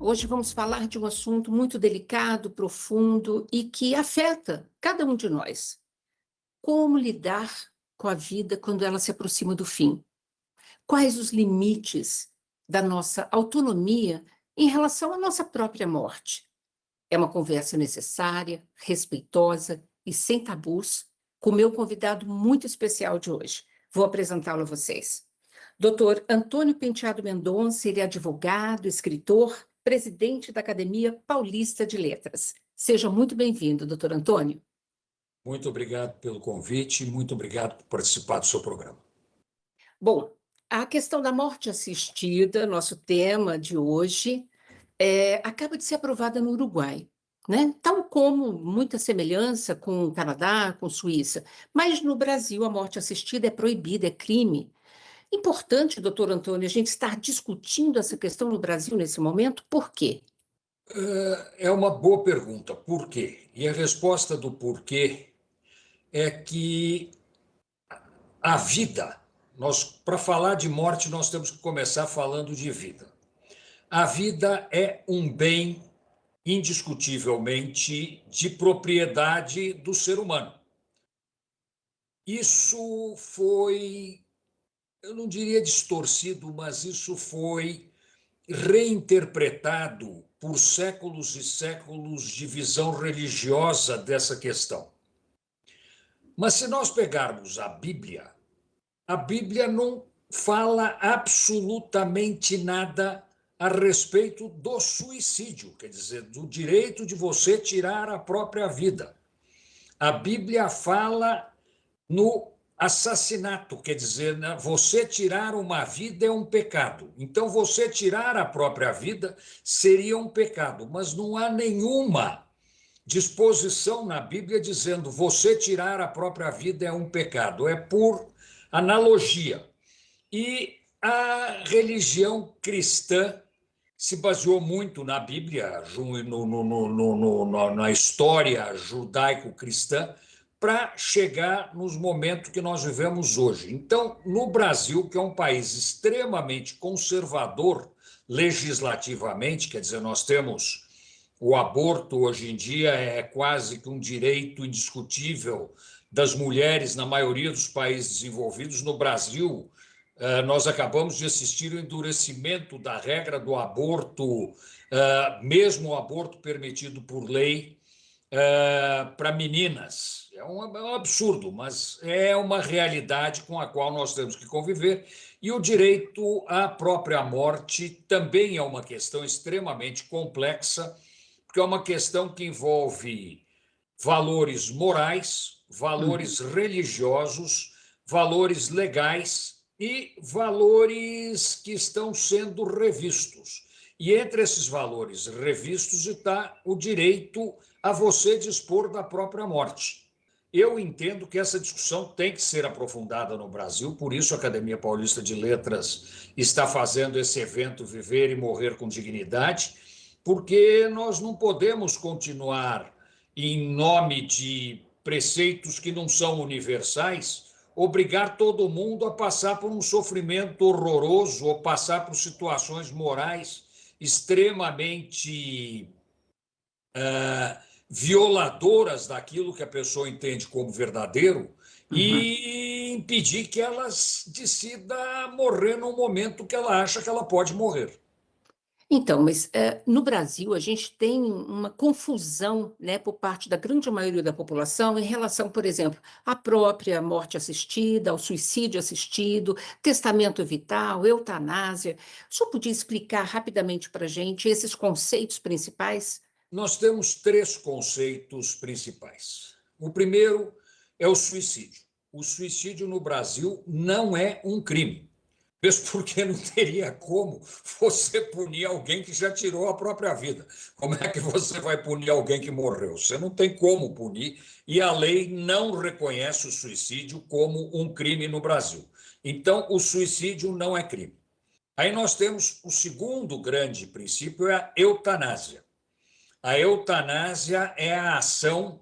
Hoje vamos falar de um assunto muito delicado, profundo e que afeta cada um de nós. Como lidar com a vida quando ela se aproxima do fim? Quais os limites da nossa autonomia em relação à nossa própria morte? É uma conversa necessária, respeitosa e sem tabus, com o meu convidado muito especial de hoje. Vou apresentá-lo a vocês. Doutor Antônio Penteado Mendonça, ele é advogado, escritor, presidente da Academia Paulista de Letras. Seja muito bem-vindo, doutor Antônio. Muito obrigado pelo convite e muito obrigado por participar do seu programa. Bom, a questão da morte assistida, nosso tema de hoje, acaba de ser aprovada no Uruguai, né? Tal como muita semelhança com o Canadá, com Suíça. Mas no Brasil, a morte assistida é proibida, é crime. Importante, doutor Antônio, a gente estar discutindo essa questão no Brasil nesse momento, por quê? É uma boa pergunta. Por quê? E a resposta do porquê é que a vida, para falar de morte, nós temos que começar falando de vida. A vida é um bem indiscutivelmente de propriedade do ser humano. Isso foi, eu não diria distorcido, mas isso foi reinterpretado por séculos e séculos de visão religiosa dessa questão. Mas se nós pegarmos a Bíblia não fala absolutamente nada a respeito do suicídio, quer dizer, do direito de você tirar a própria vida. A Bíblia fala no assassinato, quer dizer, né, você tirar uma vida é um pecado. Então, você tirar a própria vida seria um pecado, mas não há nenhuma disposição na Bíblia dizendo você tirar a própria vida é um pecado. É por analogia. E a religião cristã se baseou muito na Bíblia, na história judaico-cristã, para chegar nos momentos que nós vivemos hoje. Então, no Brasil, que é um país extremamente conservador legislativamente, quer dizer, nós temos o aborto hoje em dia é quase que um direito indiscutível das mulheres na maioria dos países desenvolvidos. No Brasil, nós acabamos de assistir o endurecimento da regra do aborto, mesmo o aborto permitido por lei, para meninas. É um absurdo, mas é uma realidade com a qual nós temos que conviver. E o direito à própria morte também é uma questão extremamente complexa, porque é uma questão que envolve valores morais, valores religiosos, valores legais e valores que estão sendo revistos. E entre esses valores revistos está o direito a você dispor da própria morte. Eu entendo que essa discussão tem que ser aprofundada no Brasil, por isso a Academia Paulista de Letras está fazendo esse evento Viver e Morrer com Dignidade, porque nós não podemos continuar, em nome de preceitos que não são universais, obrigar todo mundo a passar por um sofrimento horroroso ou passar por situações morais extremamente violadoras daquilo que a pessoa entende como verdadeiro e impedir que ela decida morrer no momento que ela acha que ela pode morrer. Então, mas no Brasil a gente tem uma confusão, né, por parte da grande maioria da população em relação, por exemplo, à própria morte assistida, ao suicídio assistido, testamento vital, eutanásia. O senhor podia explicar rapidamente para a gente esses conceitos principais? Nós temos três conceitos principais. O primeiro é o suicídio. O suicídio no Brasil não é um crime. Mesmo porque não teria como você punir alguém que já tirou a própria vida. Como é que você vai punir alguém que morreu? Você não tem como punir, e a lei não reconhece o suicídio como um crime no Brasil. Então, o suicídio não é crime. Aí nós temos o segundo grande princípio, é a eutanásia. A eutanásia é a ação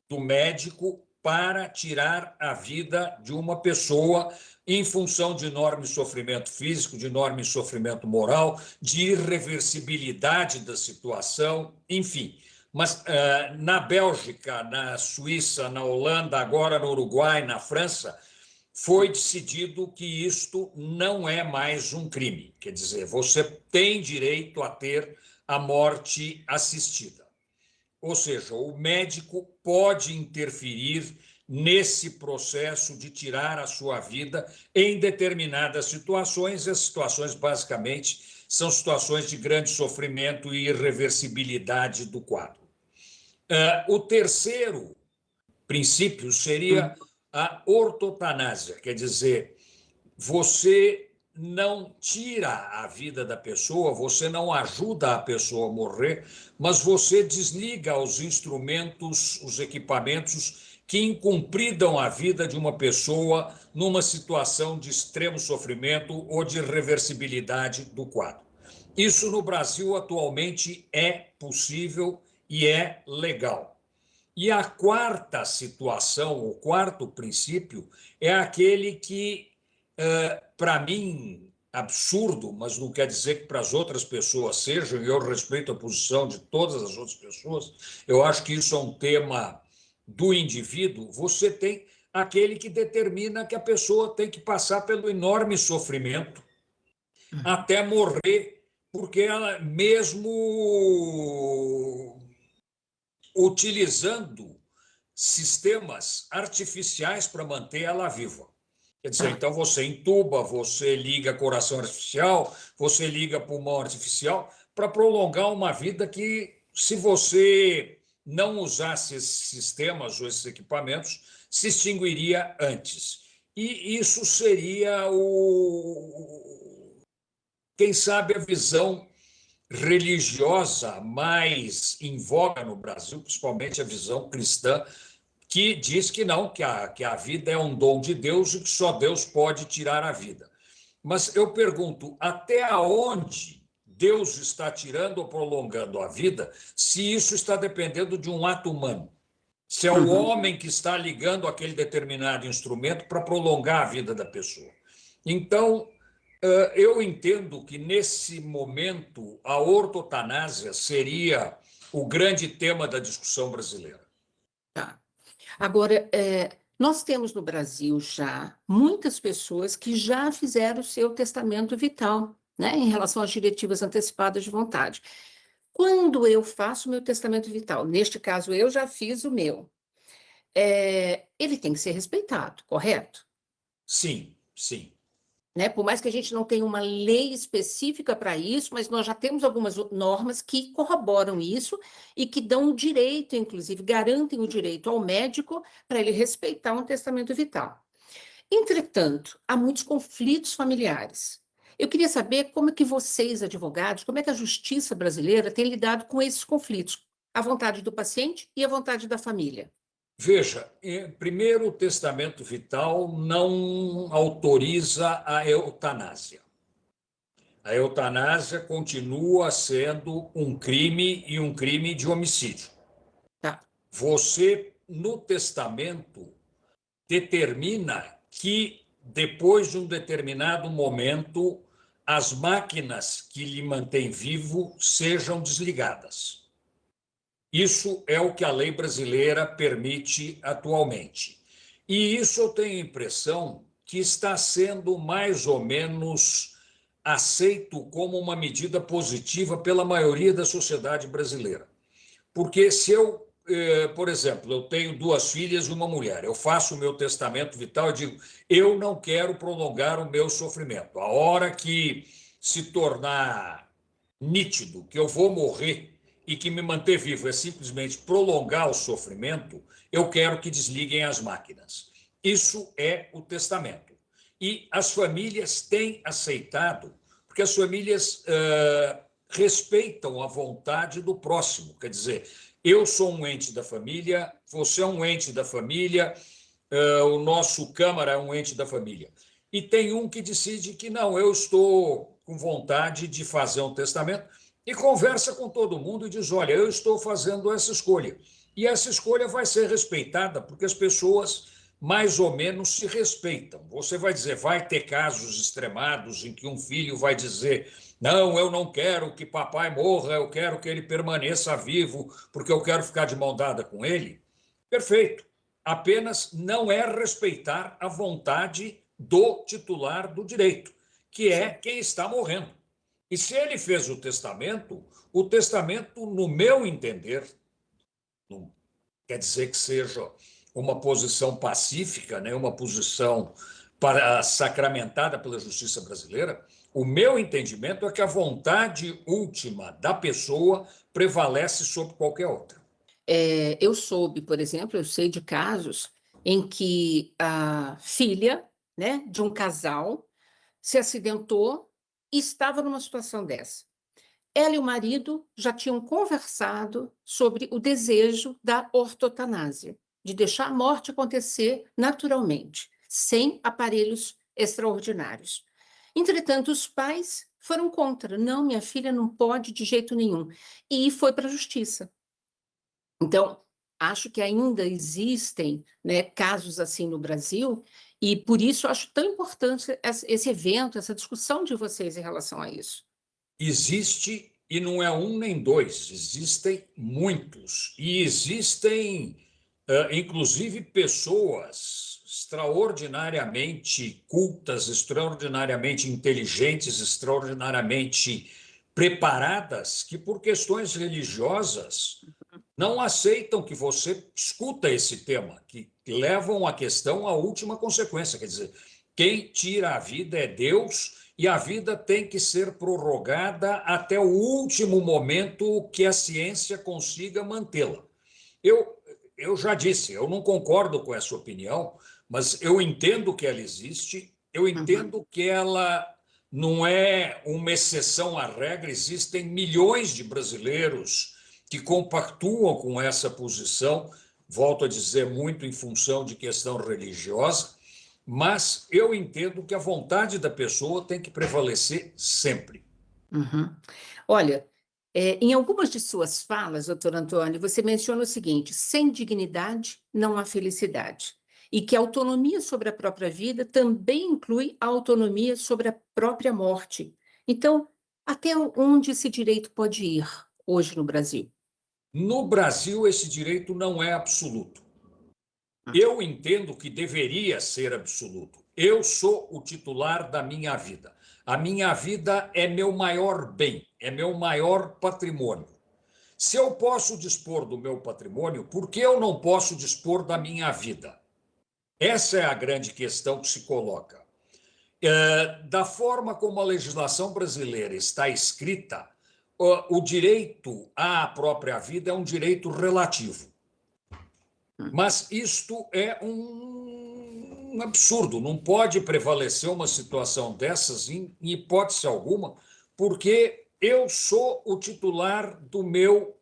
do médico para tirar a vida de uma pessoa em função de enorme sofrimento físico, de enorme sofrimento moral, de irreversibilidade da situação, enfim. Mas na Bélgica, na Suíça, na Holanda, agora no Uruguai, na França, foi decidido que isto não é mais um crime. Quer dizer, você tem direito a ter a morte assistida. Ou seja, o médico pode interferir nesse processo de tirar a sua vida em determinadas situações. As situações, basicamente, são situações de grande sofrimento e irreversibilidade do quadro. O terceiro princípio seria a ortotanásia, quer dizer, você não tira a vida da pessoa, você não ajuda a pessoa a morrer, mas você desliga os instrumentos, os equipamentos que incumpridam a vida de uma pessoa numa situação de extremo sofrimento ou de irreversibilidade do quadro. Isso no Brasil atualmente é possível e é legal. E a quarta situação, o quarto princípio, é aquele que, para mim, absurdo, mas não quer dizer que para as outras pessoas sejam, e eu respeito a posição de todas as outras pessoas, eu acho que isso é um tema do indivíduo. Você tem aquele que determina que a pessoa tem que passar pelo enorme sofrimento até morrer, porque ela, mesmo utilizando sistemas artificiais para manter ela viva. Quer dizer, então você entuba, você liga coração artificial, você liga pulmão artificial para prolongar uma vida que, se você não usasse esses sistemas ou esses equipamentos, se extinguiria antes. E isso seria quem sabe, a visão religiosa mais em voga no Brasil, principalmente a visão cristã, que diz que não, que a vida é um dom de Deus e que só Deus pode tirar a vida. Mas eu pergunto, até onde Deus está tirando ou prolongando a vida, se isso está dependendo de um ato humano? Se é o homem que está ligando aquele determinado instrumento para prolongar a vida da pessoa. Então, eu entendo que, nesse momento, a ortotanásia seria o grande tema da discussão brasileira. Tá. Agora, nós temos no Brasil já muitas pessoas que já fizeram o seu testamento vital, né, em relação às diretivas antecipadas de vontade. Quando eu faço meu testamento vital, neste caso eu já fiz o meu, ele tem que ser respeitado, correto? Sim, sim. Né? Por mais que a gente não tenha uma lei específica para isso, mas nós já temos algumas normas que corroboram isso e que dão o direito, inclusive, garantem o direito ao médico para ele respeitar um testamento vital. Entretanto, há muitos conflitos familiares. Eu queria saber como é que vocês, advogados, como é que a justiça brasileira tem lidado com esses conflitos, a vontade do paciente e a vontade da família. Veja, primeiro, o testamento vital não autoriza a eutanásia. A eutanásia continua sendo um crime e um crime de homicídio. Tá. Você, no testamento, determina que, depois de um determinado momento, as máquinas que lhe mantêm vivo sejam desligadas. Isso é o que a lei brasileira permite atualmente. E isso eu tenho a impressão que está sendo mais ou menos aceito como uma medida positiva pela maioria da sociedade brasileira. Porque se eu, por exemplo, eu tenho 2 filhas e uma mulher, eu faço o meu testamento vital e digo, eu não quero prolongar o meu sofrimento. A hora que se tornar nítido que eu vou morrer e que me manter vivo é simplesmente prolongar o sofrimento, eu quero que desliguem as máquinas. Isso é o testamento. E as famílias têm aceitado, porque as famílias respeitam a vontade do próximo. Quer dizer, eu sou um ente da família, você é um ente da família, o nosso Câmara é um ente da família. E tem um que decide que não, eu estou com vontade de fazer um testamento, e conversa com todo mundo e diz, olha, eu estou fazendo essa escolha. E essa escolha vai ser respeitada, porque as pessoas mais ou menos se respeitam. Você vai dizer, vai ter casos extremados em que um filho vai dizer: não, eu não quero que papai morra, eu quero que ele permaneça vivo, porque eu quero ficar de mão dada com ele. Perfeito. Apenas não é respeitar a vontade do titular do direito, que é quem está morrendo. E se ele fez o testamento, no meu entender, não quer dizer que seja uma posição pacífica, né, uma posição sacramentada pela justiça brasileira, o meu entendimento é que a vontade última da pessoa prevalece sobre qualquer outra. Eu soube, por exemplo, eu sei de casos em que a filha, né, de um casal se acidentou e estava numa situação dessa. Ela e o marido já tinham conversado sobre o desejo da ortotanásia, de deixar a morte acontecer naturalmente, sem aparelhos extraordinários. Entretanto, os pais foram contra. Não, minha filha não pode de jeito nenhum. E foi para a justiça. Então, acho que ainda existem, né, casos assim no Brasil, e por isso acho tão importante esse evento, essa discussão de vocês em relação a isso. Existe, e não é um nem dois, existem muitos. E existem, inclusive, pessoas extraordinariamente cultas, extraordinariamente inteligentes, extraordinariamente preparadas, que, por questões religiosas, não aceitam que você escuta esse tema, que levam a questão à última consequência. Quer dizer, quem tira a vida é Deus e a vida tem que ser prorrogada até o último momento que a ciência consiga mantê-la. Eu já disse, eu não concordo com essa opinião, mas eu entendo que ela existe, eu entendo que ela não é uma exceção à regra, existem milhões de brasileiros que compactuam com essa posição, volto a dizer, muito em função de questão religiosa, mas eu entendo que a vontade da pessoa tem que prevalecer sempre. Uhum. Olha, em algumas de suas falas, doutor Antônio, você menciona o seguinte: sem dignidade não há felicidade. E que a autonomia sobre a própria vida também inclui a autonomia sobre a própria morte. Então, até onde esse direito pode ir hoje no Brasil? No Brasil, esse direito não é absoluto. Eu entendo que deveria ser absoluto. Eu sou o titular da minha vida. A minha vida é meu maior bem, é meu maior patrimônio. Se eu posso dispor do meu patrimônio, por que eu não posso dispor da minha vida? Essa é a grande questão que se coloca. Da forma como a legislação brasileira está escrita, o direito à própria vida é um direito relativo. Mas isto é um absurdo, não pode prevalecer uma situação dessas em hipótese alguma, porque eu sou o titular do meu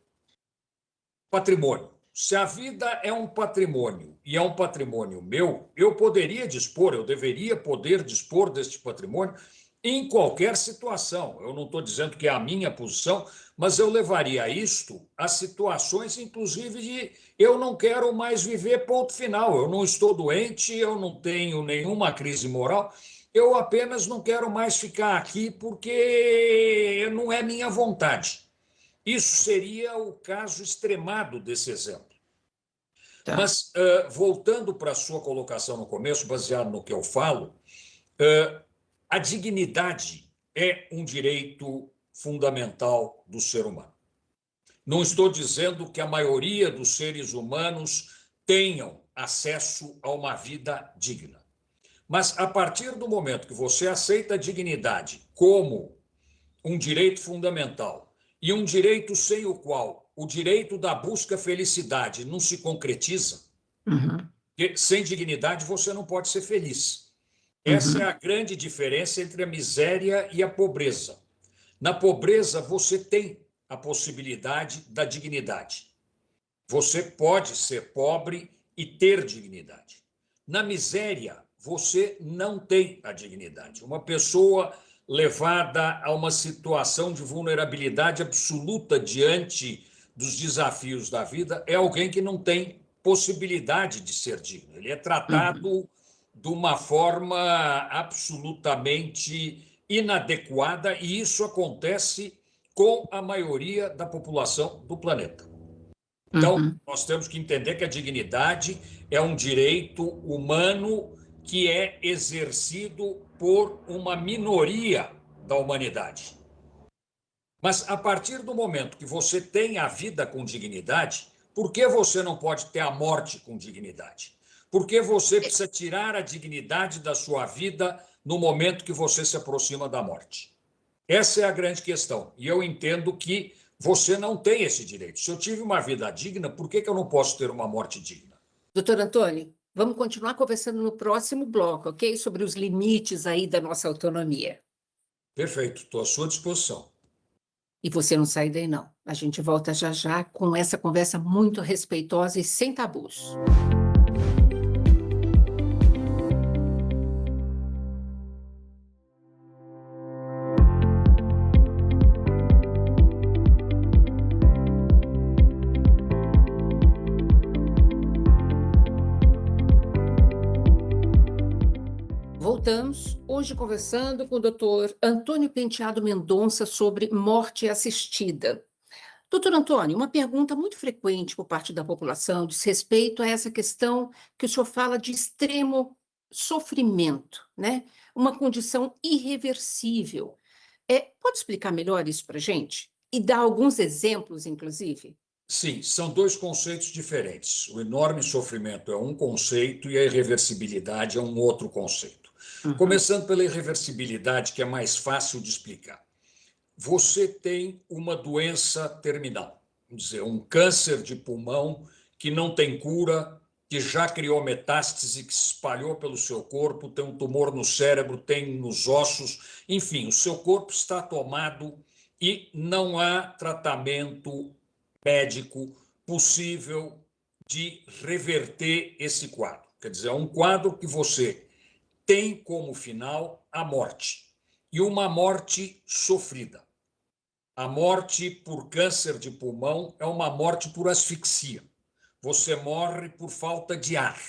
patrimônio. Se a vida é um patrimônio e é um patrimônio meu, eu poderia dispor, eu deveria poder dispor deste patrimônio em qualquer situação. Eu não estou dizendo que é a minha posição, mas eu levaria isto a situações, inclusive, de eu não quero mais viver, ponto final. Eu não estou doente, eu não tenho nenhuma crise moral, eu apenas não quero mais ficar aqui porque não é minha vontade. Isso seria o caso extremado desse exemplo. Tá. Mas, voltando para a sua colocação no começo, baseado no que eu falo, a dignidade é um direito fundamental do ser humano. Não estou dizendo que a maioria dos seres humanos tenham acesso a uma vida digna. Mas, a partir do momento que você aceita a dignidade como um direito fundamental e um direito sem o qual o direito da busca felicidade não se concretiza, Uhum. porque sem dignidade você não pode ser feliz. Essa é a Uhum. grande diferença entre a miséria e a pobreza. Na pobreza, você tem a possibilidade da dignidade. Você pode ser pobre e ter dignidade. Na miséria, você não tem a dignidade. Uma pessoa levada a uma situação de vulnerabilidade absoluta diante dos desafios da vida é alguém que não tem possibilidade de ser digno. Ele é tratado de uma forma absolutamente inadequada, e isso acontece com a maioria da população do planeta. Então, nós temos que entender que a dignidade é um direito humano que é exercido por uma minoria da humanidade. Mas, a partir do momento que você tem a vida com dignidade, por que você não pode ter a morte com dignidade? Por que você precisa tirar a dignidade da sua vida no momento que você se aproxima da morte? Essa é a grande questão. E eu entendo que você não tem esse direito. Se eu tive uma vida digna, por que eu não posso ter uma morte digna? Doutor Antônio, vamos continuar conversando no próximo bloco, ok? Sobre os limites aí da nossa autonomia. Perfeito, estou à sua disposição. E você não sai daí, não. A gente volta já já com essa conversa muito respeitosa e sem tabus. Voltamos hoje conversando com o Dr. Antônio Penteado Mendonça sobre morte assistida. Doutor Antônio, uma pergunta muito frequente por parte da população diz respeito a essa questão que o senhor fala de extremo sofrimento, né? Uma condição irreversível. Pode explicar melhor isso para a gente? E dar alguns exemplos, inclusive? Sim, são dois conceitos diferentes. O enorme sofrimento é um conceito e a irreversibilidade é um outro conceito. Começando pela irreversibilidade, que é mais fácil de explicar. Você tem uma doença terminal, vamos dizer, um câncer de pulmão que não tem cura, que já criou metástase, que se espalhou pelo seu corpo, tem um tumor no cérebro, tem nos ossos, enfim, o seu corpo está tomado e não há tratamento médico possível de reverter esse quadro. Quer dizer, é um quadro que você tem como final a morte, e uma morte sofrida. A morte por câncer de pulmão é uma morte por asfixia. Você morre por falta de ar.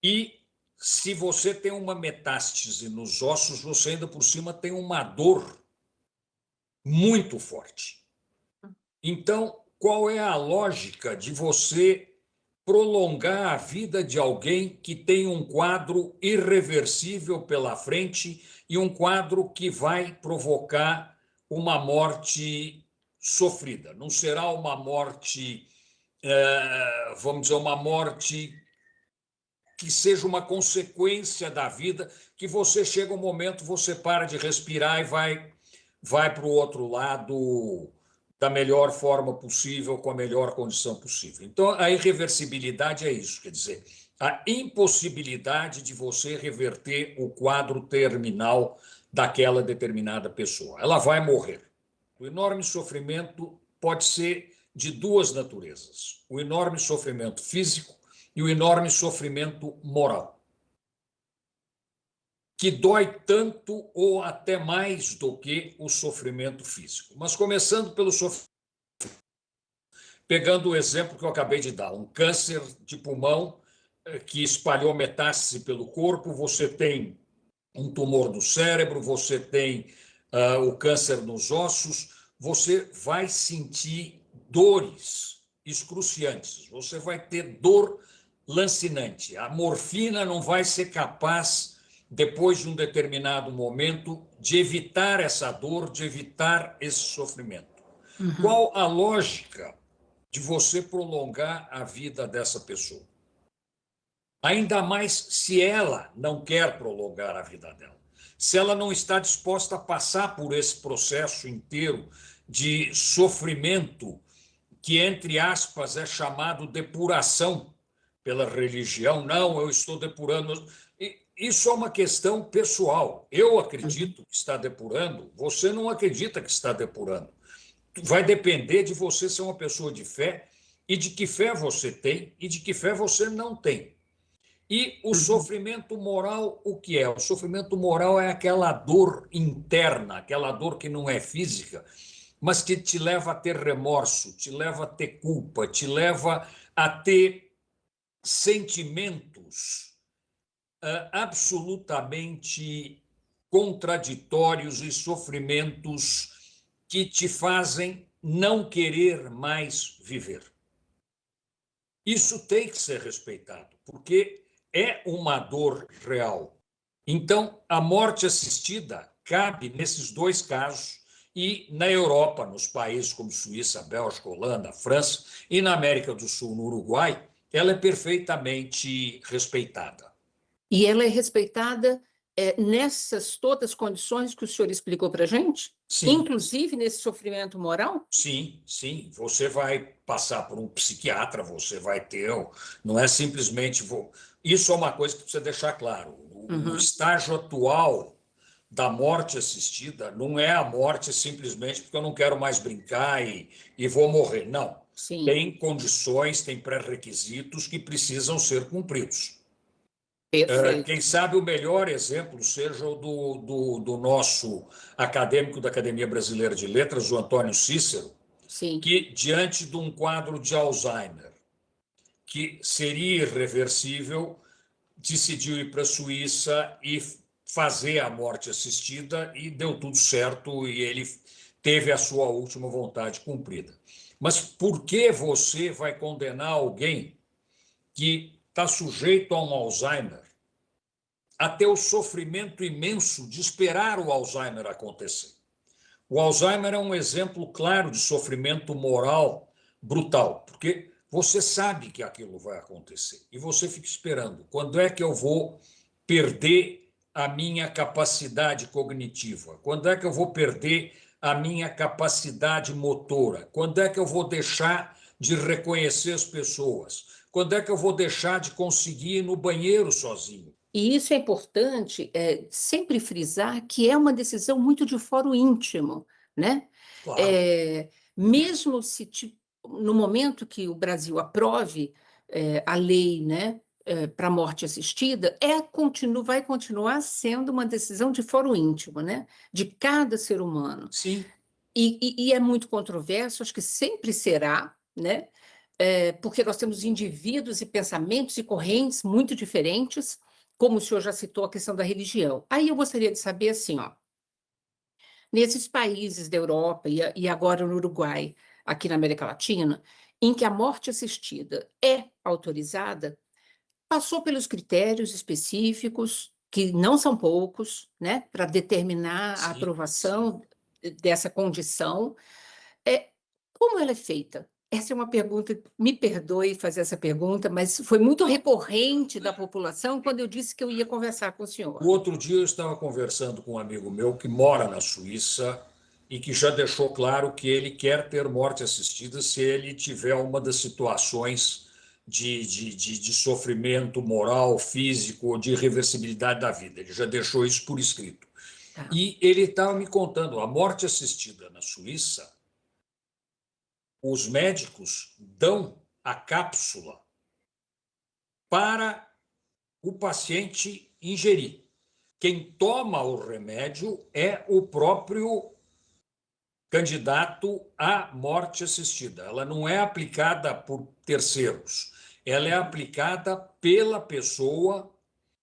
E se você tem uma metástase nos ossos, você ainda por cima tem uma dor muito forte. Então, qual é a lógica de você prolongar a vida de alguém que tem um quadro irreversível pela frente e um quadro que vai provocar uma morte sofrida? Não será uma morte, vamos dizer, uma morte que seja uma consequência da vida, que você chega um momento, você para de respirar e vai para o outro lado da melhor forma possível, com a melhor condição possível. Então, a irreversibilidade é isso, quer dizer, a impossibilidade de você reverter o quadro terminal daquela determinada pessoa. Ela vai morrer. O enorme sofrimento pode ser de duas naturezas: o enorme sofrimento físico e o enorme sofrimento moral, que dói tanto ou até mais do que o sofrimento físico. Mas começando pelo sofrimento, pegando o exemplo que eu acabei de dar, um câncer de pulmão que espalhou metástase pelo corpo, você tem um tumor no cérebro, você tem o câncer nos ossos, você vai sentir dores excruciantes, você vai ter dor lancinante. A morfina não vai ser capaz, depois de um determinado momento, de evitar essa dor, de evitar esse sofrimento. Qual a lógica de você prolongar a vida dessa pessoa? Ainda mais se ela não quer prolongar a vida dela. Se ela não está disposta a passar por esse processo inteiro de sofrimento, que, entre aspas, é chamado depuração pela religião. Não, eu estou depurando. Isso é uma questão pessoal. Eu acredito que está depurando, você não acredita que está depurando. Vai depender de você ser uma pessoa de fé, e de que fé você tem e de que fé você não tem. E o sofrimento moral, o que é? O sofrimento moral é aquela dor interna, aquela dor que não é física, mas que te leva a ter remorso, te leva a ter culpa, te leva a ter sentimentos absolutamente contraditórios e sofrimentos que te fazem não querer mais viver. Isso tem que ser respeitado, porque é uma dor real. Então, a morte assistida cabe nesses dois casos e na Europa, nos países como Suíça, Bélgica, Holanda, França, e na América do Sul, no Uruguai, ela é perfeitamente respeitada. E ela é respeitada nessas todas as condições que o senhor explicou para a gente? Sim, Inclusive nesse sofrimento moral? sim, sim. Você vai passar por um psiquiatra, você vai ter. Não é simplesmente. Isso é uma coisa que precisa deixar claro. O Uhum. estágio atual da morte assistida não é a morte simplesmente porque eu não quero mais brincar e vou morrer. Não. Sim, Tem condições, tem pré-requisitos que precisam ser cumpridos. Quem perfeito. sabe o melhor exemplo seja o do nosso acadêmico da Academia Brasileira de Letras, o Antônio Cícero, Sim. que, diante de um quadro de Alzheimer, que seria irreversível, decidiu ir para a Suíça e fazer a morte assistida, e deu tudo certo, e ele teve a sua última vontade cumprida. Mas por que você vai condenar alguém que está sujeito a um Alzheimer a ter o sofrimento imenso de esperar o Alzheimer acontecer? O Alzheimer é um exemplo claro de sofrimento moral brutal, porque você sabe que aquilo vai acontecer e você fica esperando. Quando é que eu vou perder a minha capacidade cognitiva? Quando é que eu vou perder a minha capacidade motora? Quando é que eu vou deixar de reconhecer as pessoas? Quando é que eu vou deixar de conseguir ir no banheiro sozinho? E isso é importante, sempre frisar que é uma decisão muito de foro íntimo, né? Claro. Mesmo se no momento que o Brasil aprove a lei, né, para a morte assistida, vai continuar sendo uma decisão de foro íntimo, né? De cada ser humano. Sim. E é muito controverso, acho que sempre será, né? Porque nós temos indivíduos e pensamentos e correntes muito diferentes, como o senhor já citou a questão da religião. Aí eu gostaria de saber assim, ó, nesses países da Europa e agora no Uruguai, aqui na América Latina, em que a morte assistida é autorizada, passou pelos critérios específicos, que não são poucos, né, para determinar a Sim, sim. aprovação dessa condição. É, como ela é feita? Essa é uma pergunta, me perdoe fazer essa pergunta, mas foi muito recorrente da população quando eu disse que eu ia conversar com o O senhor. outro dia eu estava conversando com um amigo meu que mora na Suíça e que já deixou claro que ele quer ter morte assistida se ele tiver uma das situações de sofrimento moral, físico ou de irreversibilidade da vida. Ele já deixou isso por escrito. Tá. E ele estava me contando, a morte assistida na Suíça, os médicos dão a cápsula para o paciente ingerir. Quem toma o remédio é o próprio candidato à morte assistida. Ela não é aplicada por terceiros, ela é aplicada pela pessoa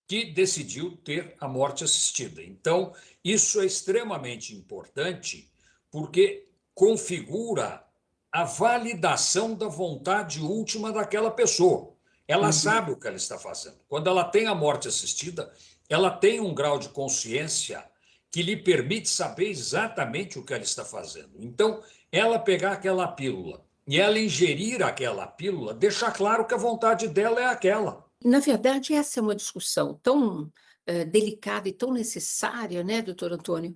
que decidiu ter a morte assistida. Então, isso é extremamente importante porque configura a validação da vontade última daquela pessoa. Ela Uhum. sabe o que ela está fazendo. Quando ela tem a morte assistida, ela tem um grau de consciência que lhe permite saber exatamente o que ela está fazendo. Então, ela pegar aquela pílula e ela ingerir aquela pílula, deixa claro que a vontade dela é aquela. Na verdade, essa é uma discussão tão delicada e tão necessária, né, doutor Antônio?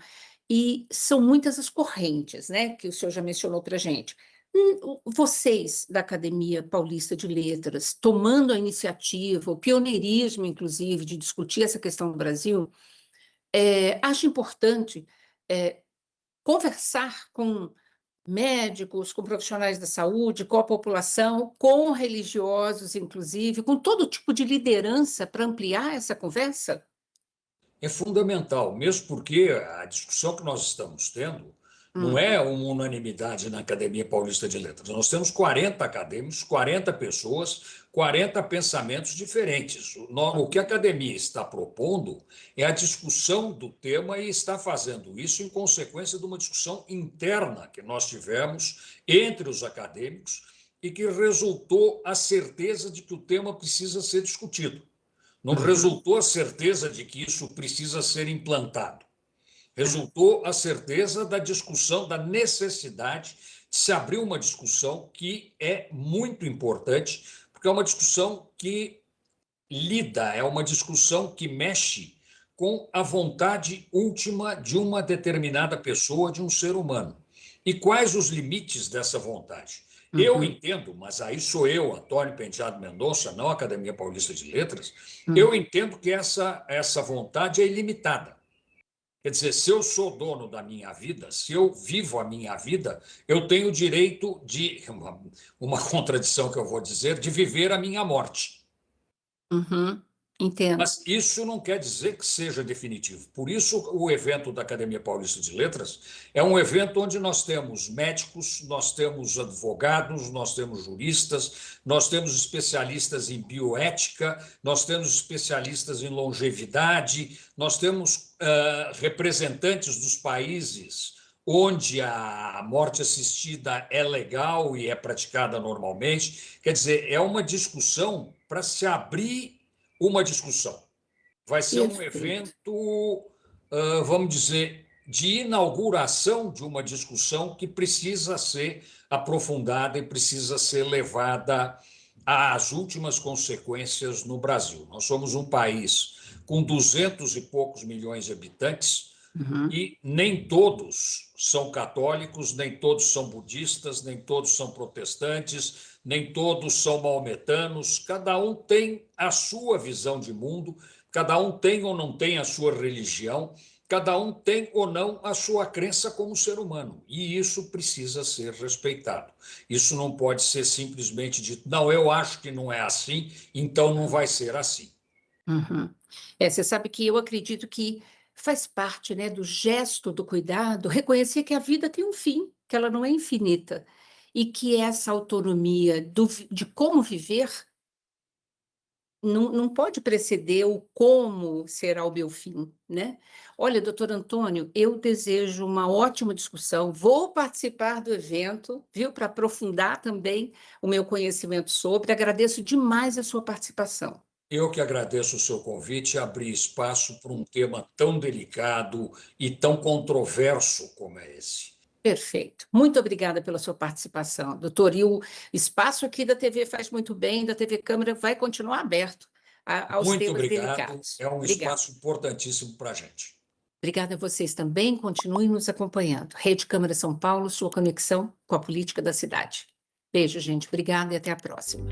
E são muitas as correntes, né, que o senhor já mencionou para a gente. Vocês, da Academia Paulista de Letras, tomando a iniciativa, o pioneirismo, inclusive, de discutir essa questão no Brasil, acho importante conversar com médicos, com profissionais da saúde, com a população, com religiosos, inclusive, com todo tipo de liderança para ampliar essa conversa? É fundamental, mesmo porque a discussão que nós estamos tendo Não é uma unanimidade na Academia Paulista de Letras. Nós temos 40 acadêmicos, 40 pessoas, 40 pensamentos diferentes. O que a academia está propondo é a discussão do tema e está fazendo isso em consequência de uma discussão interna que nós tivemos entre os acadêmicos e que resultou a certeza de que o tema precisa ser discutido. Não resultou a certeza de que isso precisa ser implantado. Resultou a certeza da discussão, da necessidade de se abrir uma discussão que é muito importante, porque é uma discussão que lida, é uma discussão que mexe com a vontade última de uma determinada pessoa, de um ser humano. E quais os limites dessa vontade? Eu entendo, mas aí sou eu, Antônio Penteado Mendonça, não a Academia Paulista de Letras, eu entendo que essa vontade é ilimitada. Quer dizer, se eu sou dono da minha vida, se eu vivo a minha vida, eu tenho o direito de, uma contradição que eu vou dizer, de viver a minha morte. Entendo. Mas isso não quer dizer que seja definitivo. Por isso, o evento da Academia Paulista de Letras é um evento onde nós temos médicos, nós temos advogados, nós temos juristas, nós temos especialistas em bioética, nós temos especialistas em longevidade, nós temos representantes dos países onde a morte assistida é legal e é praticada normalmente. Quer dizer, é uma discussão para se abrir uma discussão. Vai ser um evento, vamos dizer, de inauguração de uma discussão que precisa ser aprofundada e precisa ser levada às últimas consequências no Brasil. Nós somos um país com 200 e poucos milhões de habitantes e nem todos são católicos, nem todos são budistas, nem todos são protestantes, nem todos são maometanos. Cada um tem a sua visão de mundo, cada um tem ou não tem a sua religião, cada um tem ou não a sua crença como ser humano. E isso precisa ser respeitado. Isso não pode ser simplesmente dito, não, eu acho que não é assim, então não vai ser assim. Você sabe que eu acredito que faz parte, né, do gesto do cuidado reconhecer que a vida tem um fim, que ela não é infinita, e que essa autonomia de como viver não pode preceder o como será o meu fim, né? Olha, doutor Antônio, eu desejo uma ótima discussão, vou participar do evento, viu, para aprofundar também o meu conhecimento sobre, agradeço demais a sua participação. Eu que agradeço o seu convite e abrir espaço para um tema tão delicado e tão controverso como é esse. Perfeito. Muito obrigada pela sua participação, doutor. E o espaço aqui da TV Faz Muito Bem, da TV Câmara, vai continuar aberto aos Muito temas obrigado. delicados. É um Obrigada. espaço importantíssimo para a gente. Obrigada a vocês também. Continuem nos acompanhando. Rede Câmara São Paulo, sua conexão com a política da cidade. Beijo, gente. Obrigada e até a próxima.